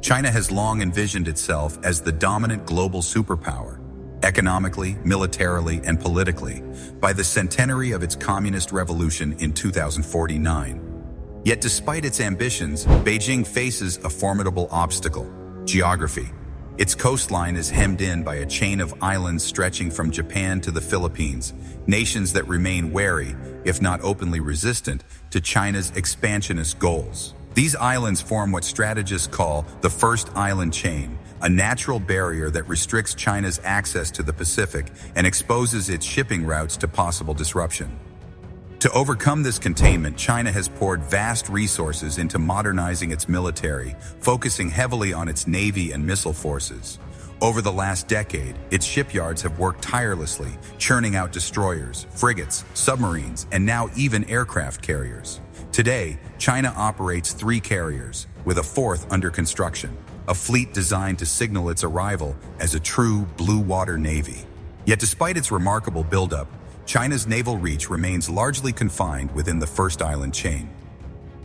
China has long envisioned itself as the dominant global superpower, economically, militarily, and politically, by the centenary of its communist revolution in 2049. Yet despite its ambitions, Beijing faces a formidable obstacle: geography. Its coastline is hemmed in by a chain of islands stretching from Japan to the Philippines, nations that remain wary, if not openly resistant, to China's expansionist goals. These islands form what strategists call the first island chain, a natural barrier that restricts China's access to the Pacific and exposes its shipping routes to possible disruption. To overcome this containment, China has poured vast resources into modernizing its military, focusing heavily on its navy and missile forces. Over the last decade, its shipyards have worked tirelessly, churning out destroyers, frigates, submarines, and now even aircraft carriers. Today, China operates 3 carriers, with a 4th under construction, a fleet designed to signal its arrival as a true blue water navy. Yet despite its remarkable buildup, China's naval reach remains largely confined within the first island chain.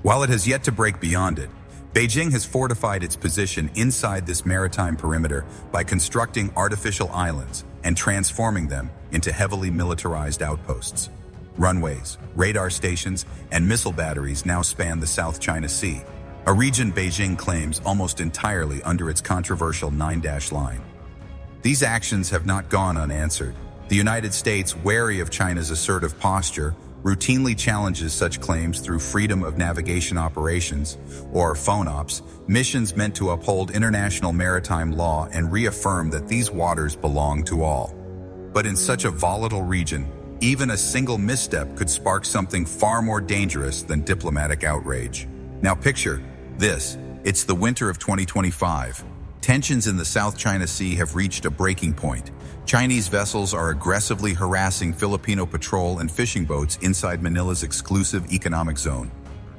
While it has yet to break beyond it, Beijing has fortified its position inside this maritime perimeter by constructing artificial islands and transforming them into heavily militarized outposts. Runways, radar stations, and missile batteries now span the South China Sea, a region Beijing claims almost entirely under its controversial 9-dash line. These actions have not gone unanswered. The United States, wary of China's assertive posture, routinely challenges such claims through freedom of navigation operations, or FONOPs, missions meant to uphold international maritime law and reaffirm that these waters belong to all. But in such a volatile region, even a single misstep could spark something far more dangerous than diplomatic outrage. Now picture this. It's the winter of 2025. Tensions in the South China Sea have reached a breaking point. Chinese vessels are aggressively harassing Filipino patrol and fishing boats inside Manila's exclusive economic zone,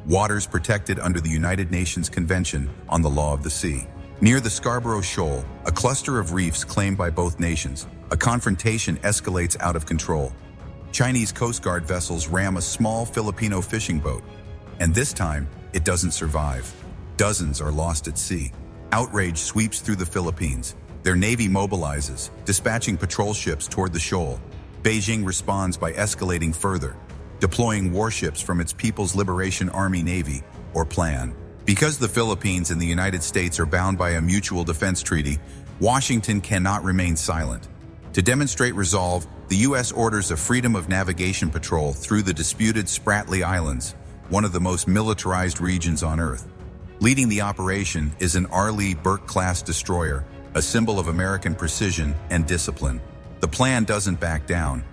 waters protected under the United Nations Convention on the Law of the Sea. Near the Scarborough Shoal, a cluster of reefs claimed by both nations, a confrontation escalates out of control. Chinese Coast Guard vessels ram a small Filipino fishing boat, and this time, it doesn't survive. Dozens are lost at sea. Outrage sweeps through the Philippines. Their navy mobilizes, dispatching patrol ships toward the shoal. Beijing responds by escalating further, deploying warships from its People's Liberation Army Navy, or PLAN. Because the Philippines and the United States are bound by a mutual defense treaty, Washington cannot remain silent. To demonstrate resolve, the U.S. orders a freedom of navigation patrol through the disputed Spratly Islands, one of the most militarized regions on Earth. Leading the operation is an R. Lee Burke-class destroyer, a symbol of American precision and discipline. The plan doesn't back down.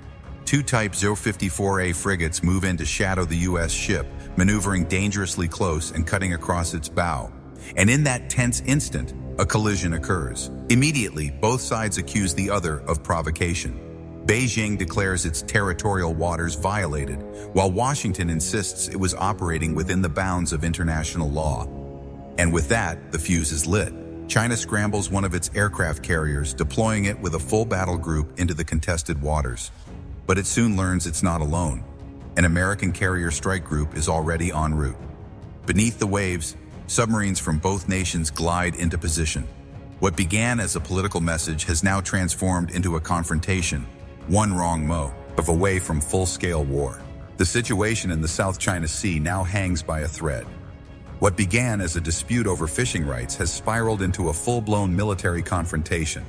2 Type 054A frigates move in to shadow the U.S. ship, maneuvering dangerously close and cutting across its bow. And in that tense instant, a collision occurs. Immediately, both sides accuse the other of provocation. Beijing declares its territorial waters violated, while Washington insists it was operating within the bounds of international law. And with that, the fuse is lit. China scrambles one of its aircraft carriers, deploying it with a full battle group into the contested waters. But it soon learns it's not alone. An American carrier strike group is already en route. Beneath the waves, submarines from both nations glide into position. What began as a political message has now transformed into a confrontation, one wrong move away from full-scale war. The situation in the South China Sea now hangs by a thread. What began as a dispute over fishing rights has spiraled into a full-blown military confrontation.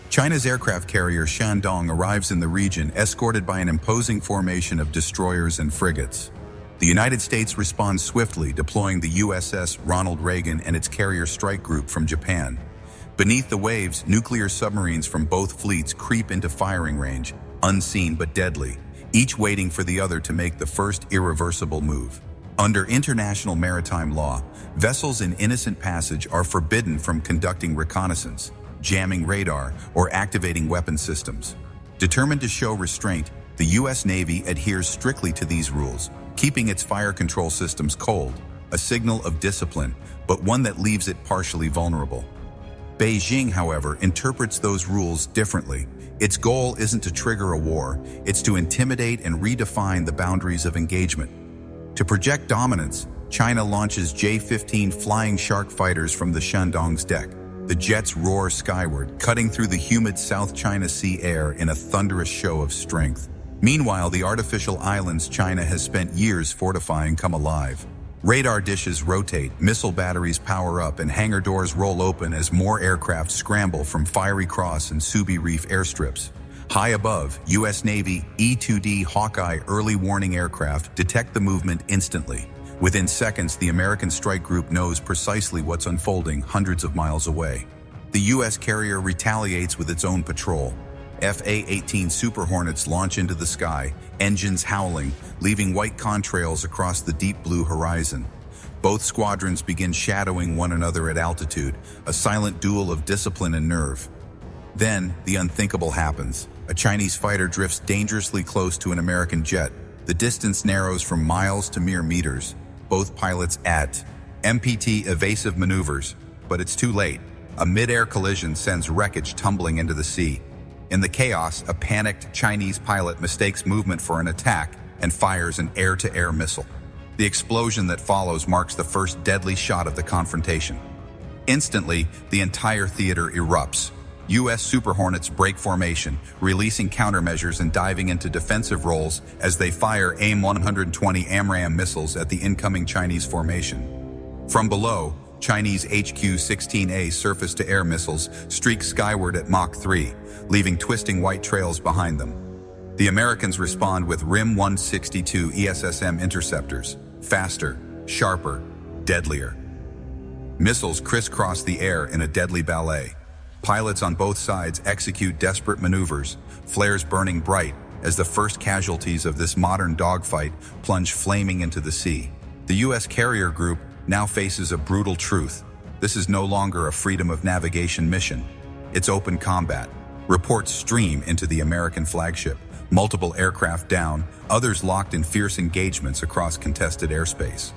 China's aircraft carrier Shandong arrives in the region escorted by an imposing formation of destroyers and frigates. The United States responds swiftly, deploying the USS Ronald Reagan and its carrier strike group from Japan. Beneath the waves, nuclear submarines from both fleets creep into firing range, unseen but deadly, each waiting for the other to make the first irreversible move. Under international maritime law, vessels in innocent passage are forbidden from conducting reconnaissance, jamming radar, or activating weapon systems. Determined to show restraint, the U.S. Navy adheres strictly to these rules, keeping its fire control systems cold, a signal of discipline, but one that leaves it partially vulnerable. Beijing, however, interprets those rules differently. Its goal isn't to trigger a war, it's to intimidate and redefine the boundaries of engagement. To project dominance, China launches J-15 Flying Shark fighters from the Shandong's deck. The jets roar skyward, cutting through the humid South China Sea air in a thunderous show of strength. Meanwhile, the artificial islands China has spent years fortifying come alive. Radar dishes rotate, missile batteries power up, and hangar doors roll open as more aircraft scramble from Fiery Cross and Subi Reef airstrips. High above, U.S. Navy E-2D Hawkeye early warning aircraft detect the movement instantly. Within seconds, the American strike group knows precisely what's unfolding hundreds of miles away. The U.S. carrier retaliates with its own patrol. FA-18 Super Hornets launch into the sky, engines howling, leaving white contrails across the deep blue horizon. Both squadrons begin shadowing one another at altitude, a silent duel of discipline and nerve. Then, the unthinkable happens. A Chinese fighter drifts dangerously close to an American jet. The distance narrows from miles to mere meters. Both pilots MPT evasive maneuvers, but it's too late. A mid-air collision sends wreckage tumbling into the sea. In the chaos, a panicked Chinese pilot mistakes movement for an attack and fires an air-to-air missile. The explosion that follows marks the first deadly shot of the confrontation. Instantly, the entire theater erupts. U.S. Super Hornets break formation, releasing countermeasures and diving into defensive roles as they fire AIM-120 AMRAAM missiles at the incoming Chinese formation. From below, Chinese HQ-16A surface-to-air missiles streak skyward at Mach 3, leaving twisting white trails behind them. The Americans respond with RIM-162 ESSM interceptors, faster, sharper, deadlier. Missiles crisscross the air in a deadly ballet. Pilots on both sides execute desperate maneuvers, flares burning bright as the first casualties of this modern dogfight plunge flaming into the sea. The U.S. carrier group now faces a brutal truth. This is no longer a freedom of navigation mission. It's open combat. Reports stream into the American flagship, multiple aircraft down, others locked in fierce engagements across contested airspace.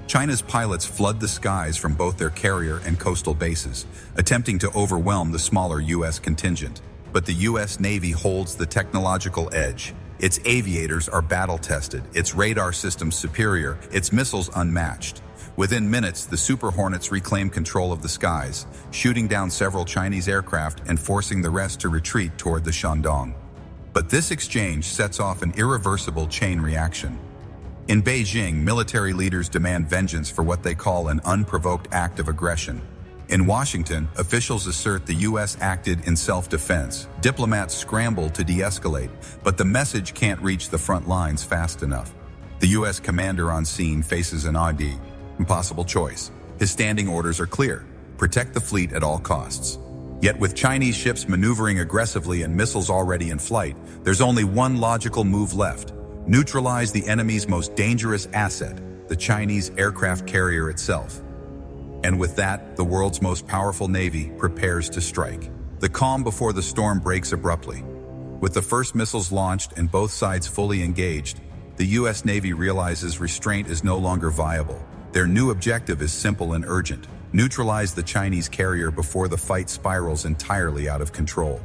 China's pilots flood the skies from both their carrier and coastal bases, attempting to overwhelm the smaller U.S. contingent. But the U.S. Navy holds the technological edge. Its aviators are battle-tested, its radar systems superior, its missiles unmatched. Within minutes, the Super Hornets reclaim control of the skies, shooting down several Chinese aircraft and forcing the rest to retreat toward the Shandong. But this exchange sets off an irreversible chain reaction. In Beijing, military leaders demand vengeance for what they call an unprovoked act of aggression. In Washington, officials assert the U.S. acted in self-defense. Diplomats scramble to de-escalate, but the message can't reach the front lines fast enough. The U.S. commander on scene faces an impossible choice. His standing orders are clear: protect the fleet at all costs. Yet with Chinese ships maneuvering aggressively and missiles already in flight, there's only one logical move left: neutralize the enemy's most dangerous asset, the Chinese aircraft carrier itself. And with that, the world's most powerful navy prepares to strike. The calm before the storm breaks abruptly. With the first missiles launched and both sides fully engaged, the U.S. Navy realizes restraint is no longer viable. Their new objective is simple and urgent: neutralize the Chinese carrier before the fight spirals entirely out of control.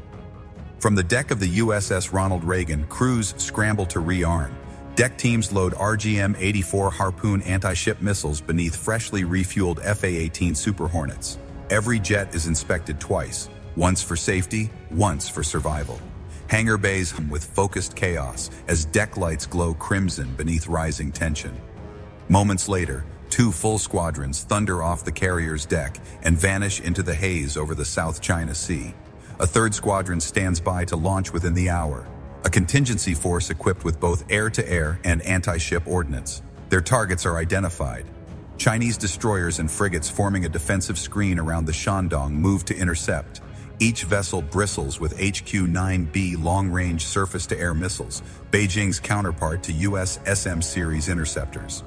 From the deck of the USS Ronald Reagan, crews scramble to rearm. Deck teams load RGM-84 Harpoon anti-ship missiles beneath freshly refueled FA-18 Super Hornets. Every jet is inspected twice, once for safety, once for survival. Hangar bays hum with focused chaos as deck lights glow crimson beneath rising tension. Moments later, two full squadrons thunder off the carrier's deck and vanish into the haze over the South China Sea. A third squadron stands by to launch within the hour, a contingency force equipped with both air-to-air and anti-ship ordnance. Their targets are identified. Chinese destroyers and frigates forming a defensive screen around the Shandong move to intercept. Each vessel bristles with HQ-9B long-range surface-to-air missiles, Beijing's counterpart to U.S. SM series interceptors.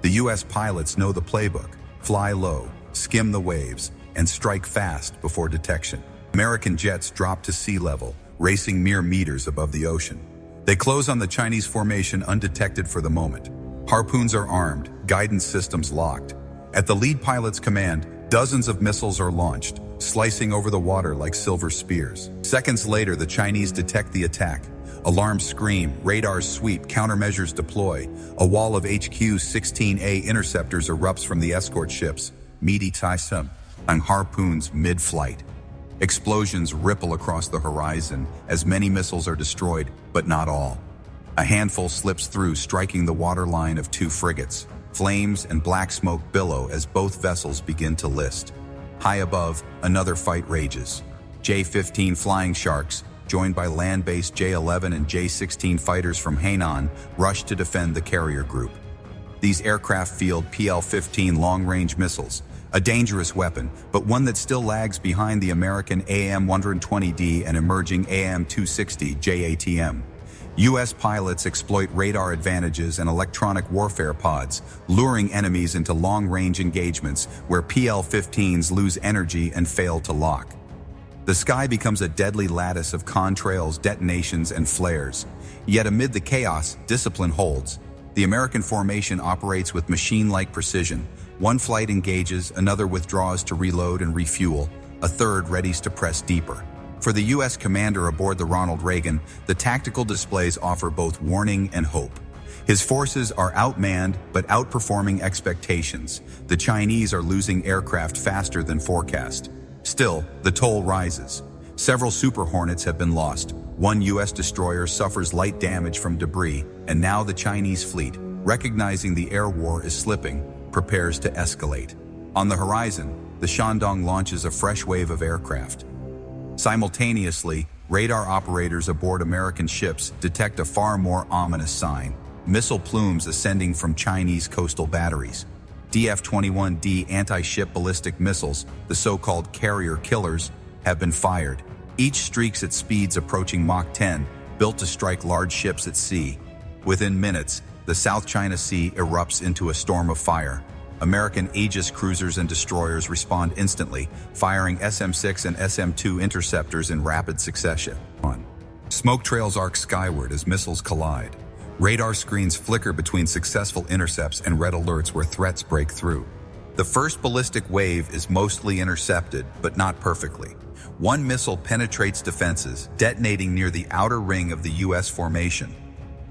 The U.S. pilots know the playbook: fly low, skim the waves, and strike fast before detection. American jets drop to sea level, racing mere meters above the ocean. They close on the Chinese formation undetected for the moment. Harpoons are armed, guidance systems locked. At the lead pilot's command, dozens of missiles are launched, slicing over the water like silver spears. Seconds later, the Chinese detect the attack. Alarms scream, radars sweep, countermeasures deploy. A wall of HQ-16A interceptors erupts from the escort ships, meaty Taisum, and harpoons mid-flight. Explosions ripple across the horizon as many missiles are destroyed, but not all. A handful slips through, striking the waterline of two frigates. Flames and black smoke billow as both vessels begin to list. High above, another fight rages. J-15 Flying Sharks, joined by land-based J-11 and J-16 fighters from Hainan, rush to defend the carrier group. These aircraft field PL-15 long-range missiles, a dangerous weapon, but one that still lags behind the American AIM-120D and emerging AIM-260 JATM. U.S. pilots exploit radar advantages and electronic warfare pods, luring enemies into long-range engagements where PL-15s lose energy and fail to lock. The sky becomes a deadly lattice of contrails, detonations, and flares. Yet amid the chaos, discipline holds. The American formation operates with machine-like precision. One flight engages, another withdraws to reload and refuel, a third readies to press deeper. For the U.S. commander aboard the Ronald Reagan, the tactical displays offer both warning and hope. His forces are outmanned but outperforming expectations. The Chinese are losing aircraft faster than forecast. Still, the toll rises. Several Super Hornets have been lost. One U.S. destroyer suffers light damage from debris, and now the Chinese fleet, recognizing the air war is slipping, prepares to escalate. On the horizon, the Shandong launches a fresh wave of aircraft. Simultaneously, radar operators aboard American ships detect a far more ominous sign: missile plumes ascending from Chinese coastal batteries. DF-21D anti-ship ballistic missiles, the so-called carrier killers, have been fired. Each streaks at speeds approaching Mach 10, built to strike large ships at sea. Within minutes, the South China Sea erupts into a storm of fire. American Aegis cruisers and destroyers respond instantly, firing SM-6 and SM-2 interceptors in rapid succession. Smoke trails arc skyward as missiles collide. Radar screens flicker between successful intercepts and red alerts where threats break through. The first ballistic wave is mostly intercepted, but not perfectly. One missile penetrates defenses, detonating near the outer ring of the U.S. formation.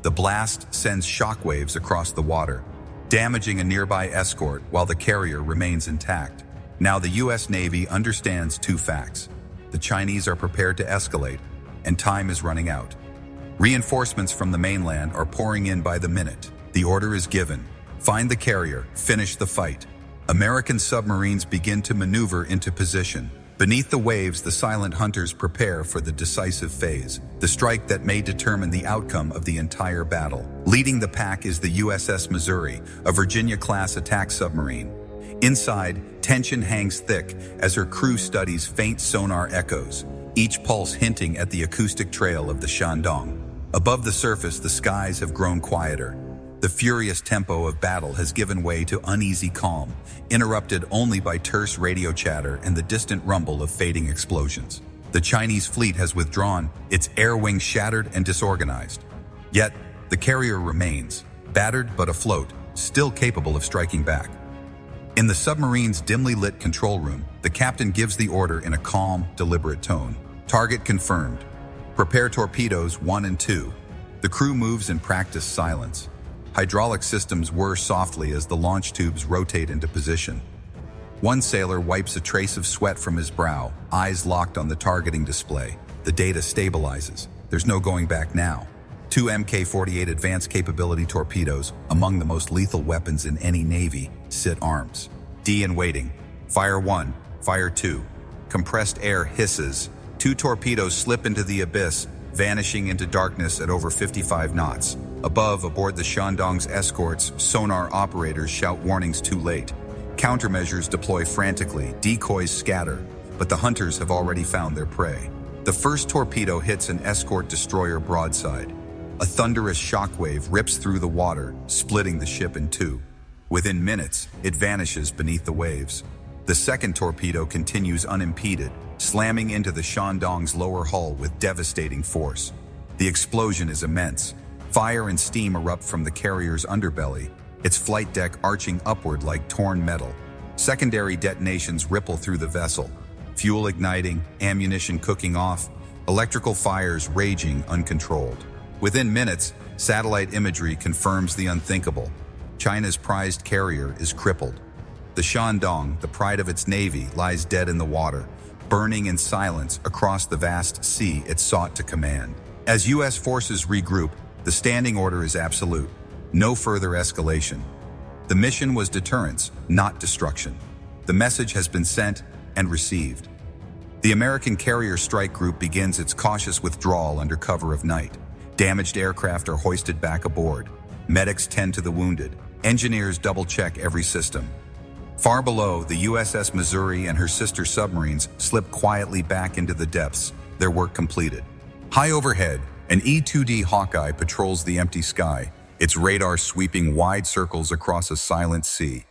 The blast sends shockwaves across the water, damaging a nearby escort while the carrier remains intact. Now the U.S. Navy understands two facts. The Chinese are prepared to escalate, and time is running out. Reinforcements from the mainland are pouring in by the minute. The order is given: find the carrier, finish the fight. American submarines begin to maneuver into position. Beneath the waves, the silent hunters prepare for the decisive phase, the strike that may determine the outcome of the entire battle. Leading the pack is the USS Missouri, a Virginia-class attack submarine. Inside, tension hangs thick as her crew studies faint sonar echoes, each pulse hinting at the acoustic trail of the Shandong. Above the surface, the skies have grown quieter. The furious tempo of battle has given way to uneasy calm, interrupted only by terse radio chatter and the distant rumble of fading explosions. The Chinese fleet has withdrawn, its air wing shattered and disorganized. Yet, the carrier remains, battered but afloat, still capable of striking back. In the submarine's dimly lit control room, the captain gives the order in a calm, deliberate tone. Target confirmed. Prepare torpedoes 1 and 2. The crew moves in practiced silence. Hydraulic systems whir softly as the launch tubes rotate into position. One sailor wipes a trace of sweat from his brow, eyes locked on the targeting display. The data stabilizes. There's no going back now. 2 Mk-48 advanced capability torpedoes, among the most lethal weapons in any navy, sit arms. D in waiting. Fire 1, fire 2. Compressed air hisses. 2 torpedoes slip into the abyss, vanishing into darkness at over 55 knots. Above, aboard the Shandong's escorts, sonar operators shout warnings too late. Countermeasures deploy frantically, decoys scatter, but the hunters have already found their prey. The first torpedo hits an escort destroyer broadside. A thunderous shockwave rips through the water, splitting the ship in two. Within minutes, it vanishes beneath the waves. The second torpedo continues unimpeded, slamming into the Shandong's lower hull with devastating force. The explosion is immense. Fire and steam erupt from the carrier's underbelly, its flight deck arching upward like torn metal. Secondary detonations ripple through the vessel, fuel igniting, ammunition cooking off, electrical fires raging uncontrolled. Within minutes, satellite imagery confirms the unthinkable. China's prized carrier is crippled. The Shandong, the pride of its navy, lies dead in the water, burning in silence across the vast sea it sought to command. As U.S. forces regroup, the standing order is absolute. No further escalation. The mission was deterrence, not destruction. The message has been sent and received. The American Carrier Strike Group begins its cautious withdrawal under cover of night. Damaged aircraft are hoisted back aboard. Medics tend to the wounded. Engineers double-check every system. Far below, the USS Missouri and her sister submarines slip quietly back into the depths, their work completed. High overhead, an E-2D Hawkeye patrols the empty sky, its radar sweeping wide circles across a silent sea.